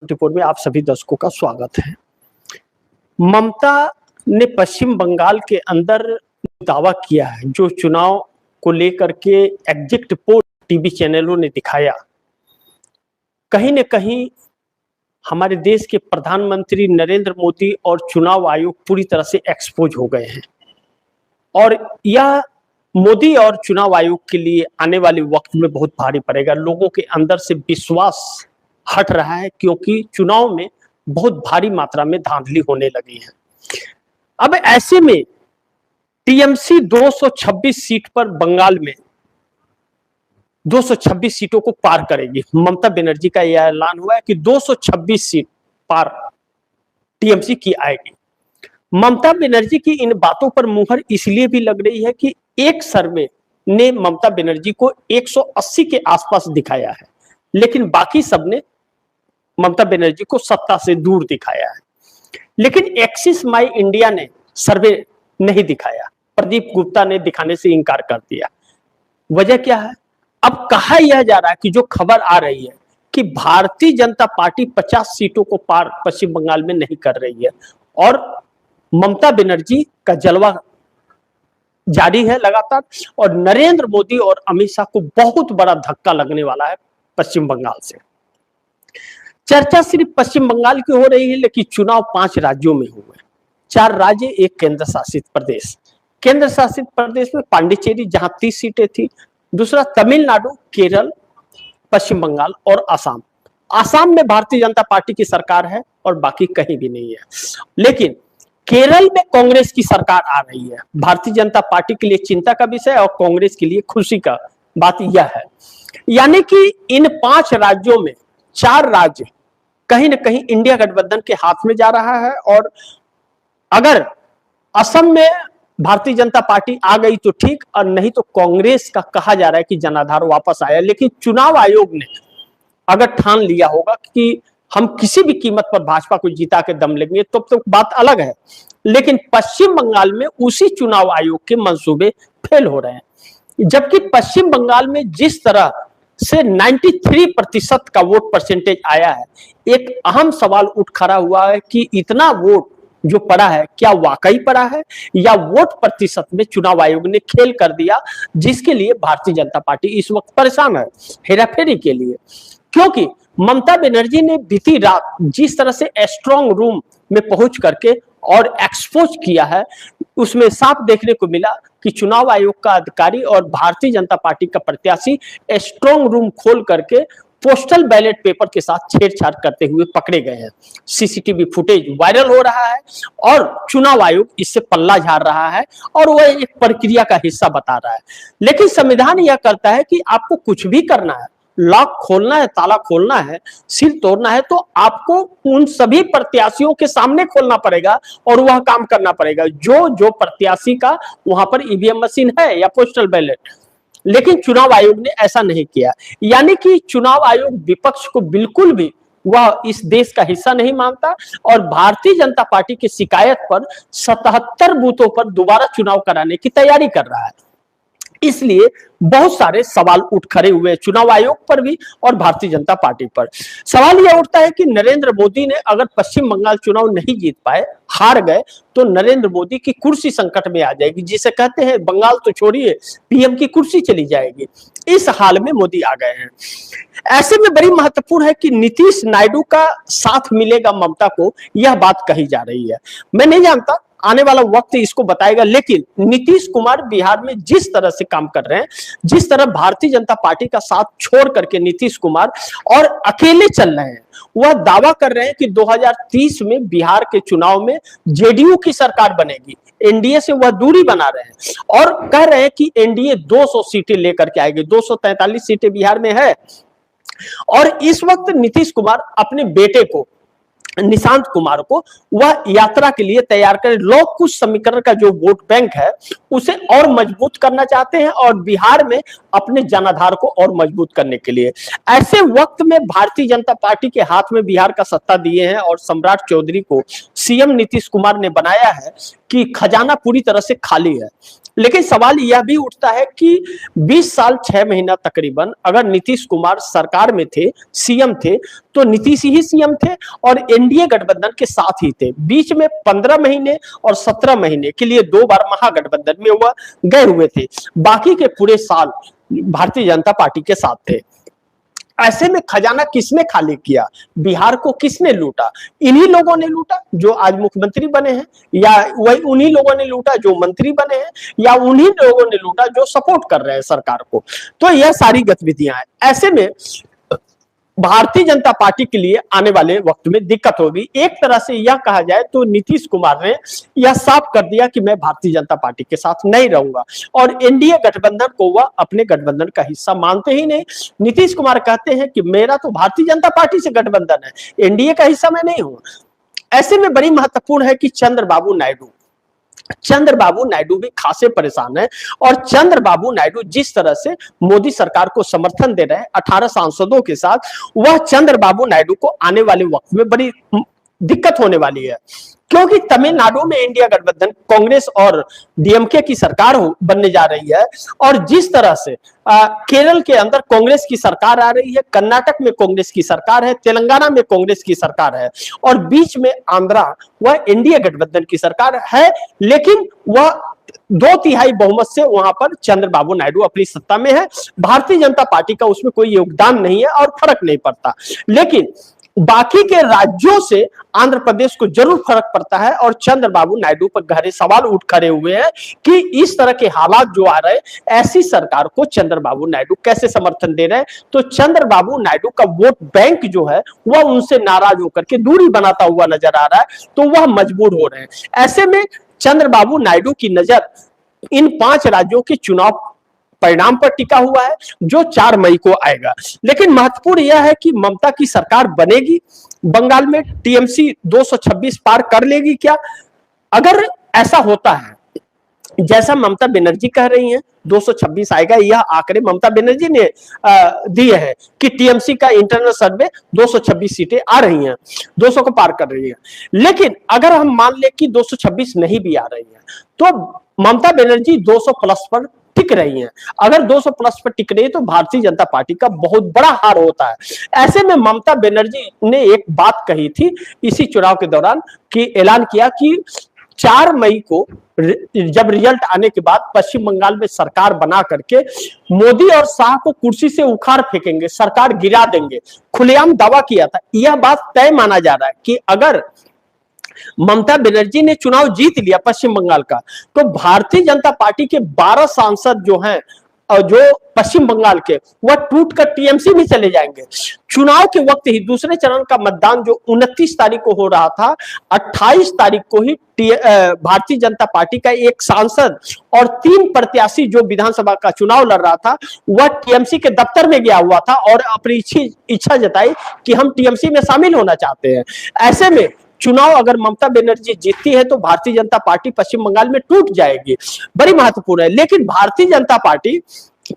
Report में आप सभी दर्शकों का स्वागत है। ममता ने पश्चिम बंगाल के अंदर दावा किया है, जो चुनाव को लेकर के एग्जिट पोल टीवी चैनलों ने दिखाया। कहीं न कहीं हमारे देश के प्रधानमंत्री नरेंद्र मोदी और चुनाव आयोग पूरी तरह से एक्सपोज हो गए हैं और यह मोदी और चुनाव आयोग के लिए आने वाले वक्त में बहुत भारी पड़ेगा। लोगों के अंदर से विश्वास हट रहा है क्योंकि चुनाव में बहुत भारी मात्रा में धांधली होने लगी है। अब ऐसे में टीएमसी 226 सीट पर बंगाल में 226 सीटों को पार करेगी। ममता बनर्जी का यह ऐलान हुआ है कि 226 सीट पार टीएमसी की आएगी। ममता बनर्जी की इन बातों पर मुहर इसलिए भी लग रही है कि एक सर्वे ने ममता बनर्जी को 180 के आसपास दिखाया है, लेकिन बाकी सबने ममता बनर्जी को सत्ता से दूर दिखाया है। लेकिन एक्सिस माई इंडिया ने सर्वे नहीं दिखाया, प्रदीप गुप्ता ने दिखाने से इनकार कर दिया। वजह क्या है? अब कहा यह जा रहा है कि जो खबर आ रही है कि भारतीय जनता पार्टी 50 सीटों को पार पश्चिम बंगाल में नहीं कर रही है और ममता बनर्जी का जलवा जारी है लगातार और नरेंद्र मोदी और अमित शाह को बहुत बड़ा धक्का लगने वाला है पश्चिम बंगाल से। चर्चा सिर्फ पश्चिम बंगाल की हो रही है, लेकिन चुनाव 5 राज्यों में हुए, 4 राज्य, एक केंद्र शासित प्रदेश। केंद्र शासित प्रदेश में पांडिचेरी जहां 30 सीटें थी, दूसरा तमिलनाडु, केरल, पश्चिम बंगाल और असम। असम में भारतीय जनता पार्टी की सरकार है और बाकी कहीं भी नहीं है। लेकिन केरल में कांग्रेस की सरकार आ रही है। भारतीय जनता पार्टी के लिए चिंता का विषय और कांग्रेस के लिए खुशी का बात यह है, यानी कि इन 5 राज्यों में 4 राज्य कहीं न कहीं इंडिया गठबंधन के हाथ में जा रहा है। और अगर असम में भारतीय जनता पार्टी आ गई तो ठीक, और नहीं तो कांग्रेस का कहा जा रहा है कि जनाधार वापस आया। लेकिन चुनाव आयोग ने अगर ठान लिया होगा कि हम किसी भी कीमत पर भाजपा को जिता के दम लेंगे तो बात अलग है। लेकिन पश्चिम बंगाल में उसी चुनाव आयोग के मंसूबे फेल हो रहे हैं, जबकि पश्चिम बंगाल में जिस तरह से 93% का वोट परसेंटेज आया है, एक अहम सवाल उठ खड़ा हुआ है कि इतना वोट जो पड़ा है क्या वाकई पड़ा है या वोट प्रतिशत में चुनाव आयोग ने खेल कर दिया, जिसके लिए भारतीय जनता पार्टी इस वक्त परेशान है हेराफेरी के लिए। क्योंकि ममता बनर्जी ने बीती रात जिस तरह से स्ट्रांग रूम में पहुंच करके और एक्सपोज किया है, उसमें साफ देखने को मिला कि चुनाव आयोग का अधिकारी और भारतीय जनता पार्टी का प्रत्याशी स्ट्रांग रूम खोल करके पोस्टल बैलेट पेपर के साथ छेड़छाड़ करते हुए पकड़े गए हैं। सीसीटीवी फुटेज वायरल हो रहा है और चुनाव आयोग इससे पल्ला झाड़ रहा है और वह एक प्रक्रिया का हिस्सा बता रहा है। लेकिन संविधान यह करता है कि आपको कुछ भी करना है, लॉक खोलना है, ताला खोलना है, सिल तोड़ना है, तो आपको उन सभी प्रत्याशियों के सामने खोलना पड़ेगा और वह काम करना पड़ेगा जो प्रत्याशी का वहां पर ईवीएम मशीन है या पोस्टल बैलेट। लेकिन चुनाव आयोग ने ऐसा नहीं किया, यानी कि चुनाव आयोग विपक्ष को बिल्कुल भी वह इस देश का हिस्सा नहीं मानता और भारतीय जनता पार्टी की शिकायत पर 77 बूथों पर दोबारा चुनाव कराने की तैयारी कर रहा है। इसलिए बहुत सारे सवाल उठ खड़े हुए चुनाव आयोग पर भी और भारतीय जनता पार्टी पर। सवाल यह उठता है कि नरेंद्र मोदी ने अगर पश्चिम बंगाल चुनाव नहीं जीत पाए, हार गए, तो नरेंद्र मोदी की कुर्सी संकट में आ जाएगी, जिसे कहते हैं बंगाल तो छोड़िए पीएम की कुर्सी चली जाएगी। इस हाल में मोदी आ गए हैं। ऐसे में बड़ी महत्वपूर्ण है कि नीतीश नायडू का साथ मिलेगा ममता को, यह बात कही जा रही है। मैं नहीं जानता, आने वाला वक्त इसको बताएगा। लेकिन नीतीश कुमार बिहार में जिस तरह से काम कर रहे हैं, जिस तरह भारतीय जनता पार्टी का साथ छोड़ करके नीतीश कुमार और अकेले चल रहे हैं, वह दावा कर रहे हैं कि 2030 में बिहार के चुनाव में जेडीयू की सरकार बनेगी। एनडीए से वह दूरी बना रहे हैं और कह रहे हैं कि एनडीए 200 सीटें लेकर के आएगी। 243 सीटें बिहार में है और इस वक्त नीतीश कुमार अपने बेटे को, निशांत कुमार को, वह यात्रा के लिए तैयार करें। लोग कुछ समीकरण का जो वोट बैंक है उसे और मजबूत करना चाहते हैं और बिहार में अपने जनाधार को और मजबूत करने के लिए। ऐसे वक्त में भारतीय जनता पार्टी के हाथ में बिहार का सत्ता दिए हैं और सम्राट चौधरी को सीएम नीतीश कुमार ने बनाया है कि खजाना पूरी तरह से खाली है। लेकिन सवाल यह भी उठता है कि 20 साल 6 महीना तकरीबन अगर नीतीश कुमार सरकार में थे, सीएम थे, तो नीतीश ही सीएम थे और एनडीए गठबंधन के साथ ही थे। बीच में 15 महीने और 17 महीने के लिए 2 बार महागठबंधन में हुआ गए हुए थे, बाकी के पूरे साल भारतीय जनता पार्टी के साथ थे। ऐसे में खजाना किसने खाली किया, बिहार को किसने लूटा? इन्हीं लोगों ने लूटा जो आज मुख्यमंत्री बने हैं, या वही उन्हीं लोगों ने लूटा जो मंत्री बने हैं, या उन्हीं लोगों ने लूटा जो सपोर्ट कर रहे हैं सरकार को। तो यह सारी गतिविधियां हैं। ऐसे में भारतीय जनता पार्टी के लिए आने वाले वक्त में दिक्कत होगी। एक तरह से यह कहा जाए तो नीतीश कुमार ने यह साफ कर दिया कि मैं भारतीय जनता पार्टी के साथ नहीं रहूंगा और एनडीए गठबंधन को वह अपने गठबंधन का हिस्सा मानते ही नहीं। नीतीश कुमार कहते हैं कि मेरा तो भारतीय जनता पार्टी से गठबंधन है, एनडीए का हिस्सा मैं नहीं हूं। ऐसे में बड़ी महत्वपूर्ण है कि चंद्रबाबू नायडू भी खासे परेशान है और चंद्रबाबू नायडू जिस तरह से मोदी सरकार को समर्थन दे रहे हैं 18 सांसदों के साथ, वह चंद्रबाबू नायडू को आने वाले वक्त में बड़ी दिक्कत होने वाली है, क्योंकि तमिलनाडु में इंडिया गठबंधन कांग्रेस और डीएमके की सरकार बनने जा रही है और जिस तरह से केरल के अंदर कांग्रेस की सरकार आ रही है, कर्नाटक में कांग्रेस की सरकार है, तेलंगाना में कांग्रेस की सरकार है और बीच में आंध्रा वह इंडिया गठबंधन की सरकार है, लेकिन वह 2/3 बहुमत से वहां पर चंद्रबाबू नायडू अपनी सत्ता में है। भारतीय जनता पार्टी का उसमें कोई योगदान नहीं है और फर्क नहीं पड़ता, लेकिन बाकी के राज्यों से आंध्र प्रदेश को जरूर फर्क पड़ता है और चंद्रबाबू नायडू पर गहरे सवाल उठ खड़े हुए हैं कि इस तरह के हालात जो आ रहे हैं, ऐसी सरकार को चंद्रबाबू नायडू कैसे समर्थन दे रहे हैं। तो चंद्रबाबू नायडू का वोट बैंक जो है वह उनसे नाराज होकर के दूरी बनाता हुआ नजर आ रहा है, तो वह मजबूर हो रहे हैं। ऐसे में चंद्रबाबू नायडू की नजर इन 5 राज्यों के चुनाव परिणाम पर टिका हुआ है जो 4 मई को आएगा। लेकिन महत्वपूर्ण यह है कि ममता की सरकार बनेगी, बंगाल में टीएमसी 226 पार कर लेगी क्या? अगर ऐसा होता है जैसा ममता बनर्जी कह रही हैं 226 आएगा, यह आंकड़े ममता बनर्जी ने दिए हैं कि टीएमसी का इंटरनल सर्वे 226 सीटें आ रही हैं, 200 को पार कर रही है। लेकिन अगर हम मान ले कि 226 नहीं भी आ रही है तो ममता बनर्जी 200 प्लस पर टिक रही हैं। अगर 200 प्लस पर टिक रही है तो भारतीय जनता पार्टी का बहुत बड़ा हार होता है। ऐसे में ममता बनर्जी ने एक बात कही थी इसी चुनाव के दौरान कि ऐलान किया कि 4 मई को जब रिजल्ट आने के बाद पश्चिम बंगाल में सरकार बना करके मोदी और शाह को कुर्सी से उखाड़ फेंकेंगे, सरकार गिरा देंगे, खुलेआम दावा किया था। यह बात तय माना जा रहा है कि अगर ममता बनर्जी ने चुनाव जीत लिया पश्चिम बंगाल का तो भारतीय जनता पार्टी के 12 सांसद जो हैं जो पश्चिम बंगाल के, वह टूटकर टीएमसी में चले जाएंगे। चुनाव के वक्त ही दूसरे चरण का मतदान जो 29 तारीख को हो रहा था, 28 तारीख को ही भारतीय जनता पार्टी का एक सांसद और 3 प्रत्याशी जो विधानसभा का चुनाव लड़ रहा था वह टीएमसी के दफ्तर में गया हुआ था और अपनी इच्छा जताई कि हम टीएमसी में शामिल होना चाहते हैं। ऐसे में चुनाव अगर ममता बनर्जी जीतती है तो भारतीय जनता पार्टी पश्चिम बंगाल में टूट जाएगी, बड़ी महत्वपूर्ण है। लेकिन भारतीय जनता पार्टी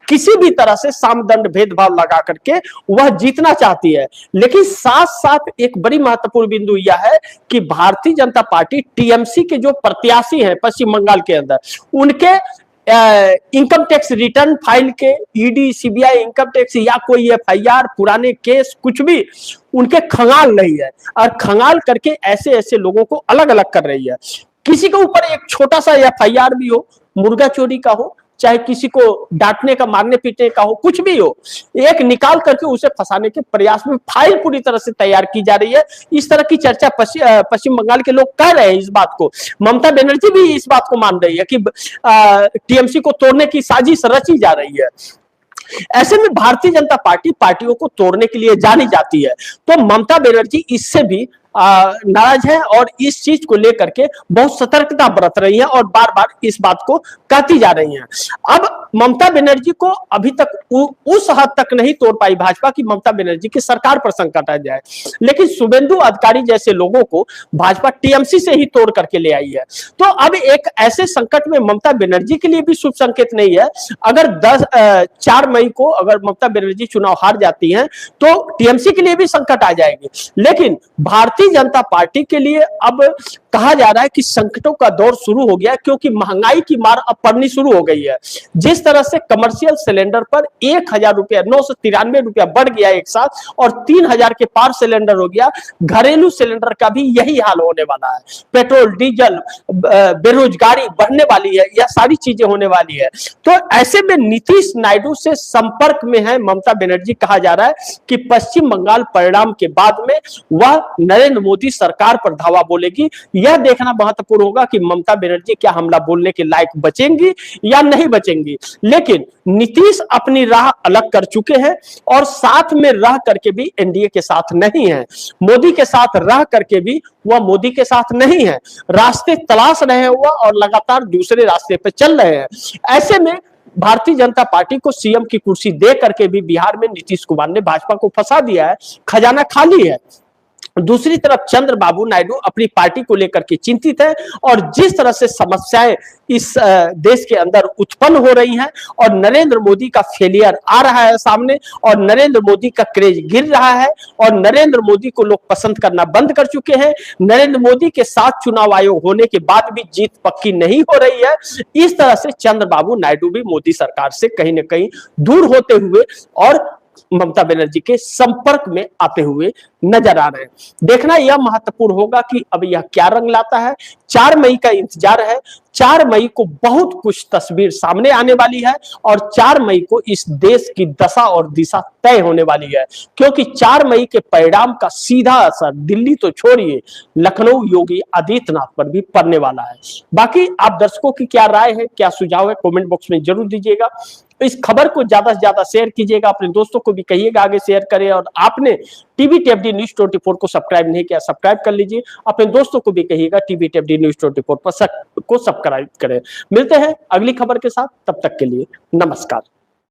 किसी भी तरह से सामदंड भेदभाव लगा करके वह जीतना चाहती है, लेकिन साथ साथ एक बड़ी महत्वपूर्ण बिंदु यह है कि भारतीय जनता पार्टी टीएमसी के जो प्रत्याशी हैं पश्चिम बंगाल के अंदर, उनके इनकम टैक्स रिटर्न फाइल के, ईडी सीबीआई इनकम टैक्स या कोई एफआईआर पुराने केस कुछ भी उनके खंगाल रही है और खंगाल करके ऐसे ऐसे लोगों को अलग अलग कर रही है। किसी के ऊपर एक छोटा सा एफआईआर भी हो, मुर्गा चोरी का हो, चाहे किसी को डांटने का, मारने पीटने का हो, कुछ भी हो, एक निकाल करके उसे फंसाने के प्रयास में फाइल पूरी तरह से तैयार की जा रही है। इस तरह की चर्चा पश्चिम बंगाल के लोग कर रहे हैं। इस बात को ममता बनर्जी भी इस बात को मान रही है कि टीएमसी को तोड़ने की साजिश रची जा रही है। ऐसे में भारतीय जनता पार्टी पार्टियों को तोड़ने के लिए जानी जाती है, तो ममता बनर्जी इससे भी नाराज है और इस चीज को लेकर के बहुत सतर्कता बरत रही है और बार बार इस बात को कहती जा रही हैं। अब ममता बनर्जी को अभी तक उस हद तक नहीं तोड़ पाई भाजपा की ममता बनर्जी की सरकार पर संकट आ जाए, लेकिन शुभेंदु अधिकारी जैसे लोगों को भाजपा टीएमसी से ही तोड़ करके ले आई है। तो अब एक ऐसे संकट में ममता बनर्जी के लिए भी शुभ संकेत नहीं है। अगर 4 मई को अगर ममता बनर्जी चुनाव हार जाती हैं तो टीएमसी के लिए भी संकट आ जाएगी, लेकिन भारतीय जनता पार्टी के लिए अब कहा जा रहा है कि संकटों का दौर शुरू हो गया है, क्योंकि महंगाई की मार अब पड़नी शुरू हो गई है। जिस तरह से कमर्शियल सिलेंडर पर 1,000 रुपया, 993 रुपया बढ़ गया एक साथ, और 3,000 के पार सिलेंडर हो गया, घरेलू सिलेंडर का भी यही हाल होने वाला है। पेट्रोल, डीजल, बेरोजगारी बढ़ने वाली है, यह सारी चीजें होने वाली है। तो ऐसे में नीतीश नायडू से संपर्क में है ममता बनर्जी। कहा जा रहा है कि पश्चिम बंगाल परिणाम के बाद में वह नरेंद्र मोदी सरकार पर धावा बोलेगी। यह देखना महत्वपूर्ण होगा कि ममता बनर्जी क्या हमला बोलने के लायक बचेंगी या नहीं बचेंगी। लेकिन नीतीश अपनी राह अलग कर चुके हैं और साथ में रह करके भी एनडीए के साथ नहीं है, मोदी के साथ रह करके भी वह मोदी के साथ नहीं है, रास्ते तलाश रहे हैं वह और लगातार दूसरे रास्ते पर चल रहे हैं। ऐसे में भारतीय जनता पार्टी को सीएम की कुर्सी दे करके भी बिहार में नीतीश कुमार ने भाजपा को फंसा दिया है, खजाना खाली है। दूसरी तरफ चंद्रबाबू नायडू अपनी पार्टी को लेकर के चिंतित है और जिस तरह से समस्याएं इस देश के अंदर उत्पन्न हो रही हैं और नरेंद्र मोदी का फेलियर आ रहा है सामने और नरेंद्र मोदी का क्रेज गिर रहा है और नरेंद्र मोदी को लोग पसंद करना बंद कर चुके हैं। नरेंद्र मोदी के साथ चुनाव आयोग होने के बाद भी जीत पक्की नहीं हो रही है। इस तरह से चंद्रबाबू नायडू भी मोदी सरकार से कहीं ना कहीं दूर होते हुए और ममता बनर्जी के संपर्क में आते हुए नजर आ रहे हैं। देखना यह महत्वपूर्ण होगा कि अब यह क्या रंग लाता है। 4 मई का इंतजार है। 4 मई को बहुत कुछ तस्वीर सामने आने वाली है और 4 मई को इस देश की दशा और दिशा तय होने वाली है, क्योंकि 4 मई के परिणाम का सीधा असर दिल्ली तो छोड़िए लखनऊ योगी आदित्यनाथ पर भी पड़ने वाला है। बाकी आप दर्शकों की क्या राय है, क्या सुझाव है, कमेंट बॉक्स में जरूर दीजिएगा। इस खबर को ज्यादा से ज्यादा शेयर कीजिएगा, अपने दोस्तों को भी कहिएगा आगे शेयर करें और आपने टीवी टीएफडी न्यूज 24 को सब्सक्राइब नहीं किया सब्सक्राइब कर लीजिए। अपने दोस्तों को भी कहिएगा टीवी टीएफडी न्यूज 24 पर को सब्सक्राइब करें। मिलते हैं अगली खबर के साथ, तब तक के लिए नमस्कार।